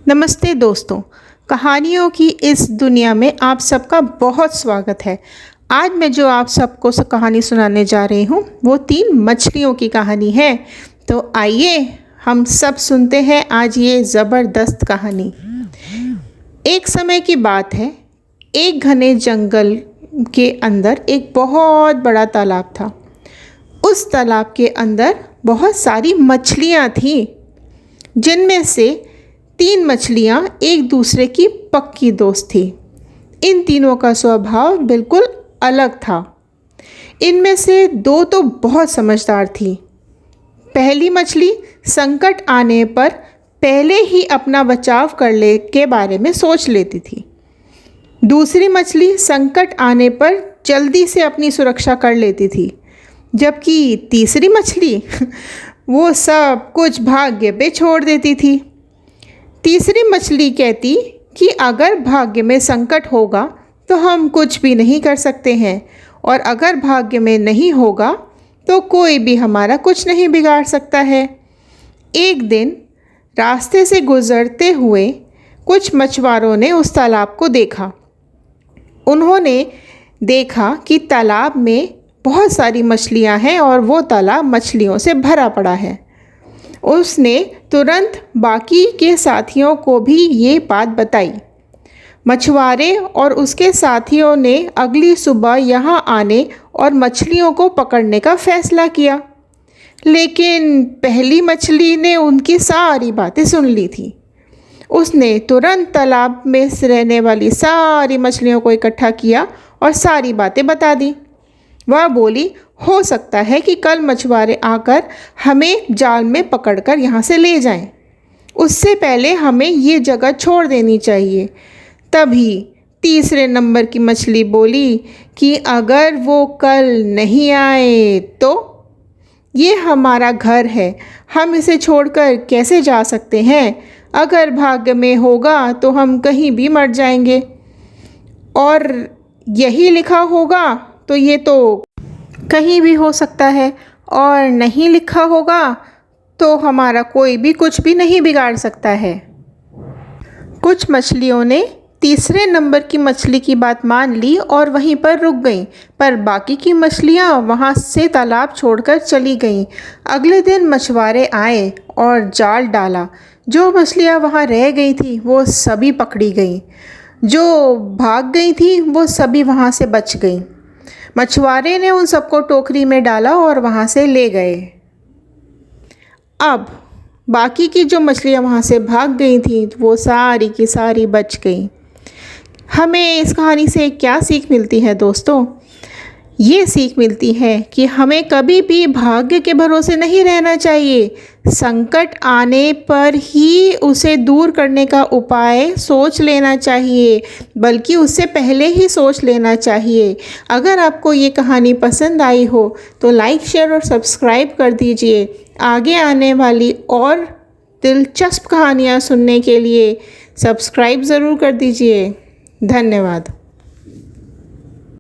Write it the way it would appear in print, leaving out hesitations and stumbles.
नमस्ते दोस्तों, कहानियों की इस दुनिया में आप सबका बहुत स्वागत है। आज मैं जो आप सबको कहानी सुनाने जा रही हूँ वो 3 मछलियों की कहानी है। तो आइए हम सब सुनते हैं आज ये ज़बरदस्त कहानी। एक समय की बात है, एक घने जंगल के अंदर एक बहुत बड़ा तालाब था। उस तालाब के अंदर बहुत सारी मछलियाँ थीं, जिनमें से 3 मछलियाँ एक दूसरे की पक्की दोस्त थी। इन तीनों का स्वभाव बिल्कुल अलग था। इनमें से 2 तो बहुत समझदार थी। पहली मछली संकट आने पर पहले ही अपना बचाव करने के बारे में सोच लेती थी। दूसरी मछली संकट आने पर जल्दी से अपनी सुरक्षा कर लेती थी, जबकि तीसरी मछली वो सब कुछ भाग्य पे छोड़ देती थी। तीसरी मछली कहती कि अगर भाग्य में संकट होगा तो हम कुछ भी नहीं कर सकते हैं, और अगर भाग्य में नहीं होगा तो कोई भी हमारा कुछ नहीं बिगाड़ सकता है। एक दिन रास्ते से गुजरते हुए कुछ मछुआरों ने उस तालाब को देखा। उन्होंने देखा कि तालाब में बहुत सारी मछलियां हैं और वो तालाब मछलियों से भरा पड़ा है। उसने तुरंत बाकी के साथियों को भी ये बात बताई। मछुआरे और उसके साथियों ने अगली सुबह यहाँ आने और मछलियों को पकड़ने का फैसला किया। लेकिन पहली मछली ने उनकी सारी बातें सुन ली थी। उसने तुरंत तालाब में रहने वाली सारी मछलियों को इकट्ठा किया और सारी बातें बता दी। वह बोली, हो सकता है कि कल मछुआरे आकर हमें जाल में पकड़कर यहाँ से ले जाएं। उससे पहले हमें ये जगह छोड़ देनी चाहिए। तभी तीसरे नंबर की मछली बोली कि अगर वो कल नहीं आए तो ये हमारा घर है, हम इसे छोड़कर कैसे जा सकते हैं। अगर भाग्य में होगा तो हम कहीं भी मर जाएंगे, और यही लिखा होगा तो ये तो कहीं भी हो सकता है, और नहीं लिखा होगा तो हमारा कोई भी कुछ भी नहीं बिगाड़ सकता है। कुछ मछलियों ने तीसरे नंबर की मछली की बात मान ली और वहीं पर रुक गईं, पर बाकी की मछलियां वहां से तालाब छोड़कर चली गईं। अगले दिन मछुआरे आए और जाल डाला। जो मछलियां वहां रह गई थी वो सभी पकड़ी गईं। जो भाग गई थी वो सभी वहां से बच गईं। मछुआरे ने उन सबको टोकरी में डाला और वहाँ से ले गए। अब बाकी की जो मछलियाँ वहाँ से भाग गई थीं वो सारी की सारी बच गईं। हमें इस कहानी से क्या सीख मिलती है दोस्तों? ये सीख मिलती है कि हमें कभी भी भाग्य के भरोसे नहीं रहना चाहिए। संकट आने पर ही उसे दूर करने का उपाय सोच लेना चाहिए, बल्कि उससे पहले ही सोच लेना चाहिए। अगर आपको ये कहानी पसंद आई हो तो लाइक, शेयर और सब्सक्राइब कर दीजिए। आगे आने वाली और दिलचस्प कहानियाँ सुनने के लिए सब्सक्राइब ज़रूर कर दीजिए। धन्यवाद।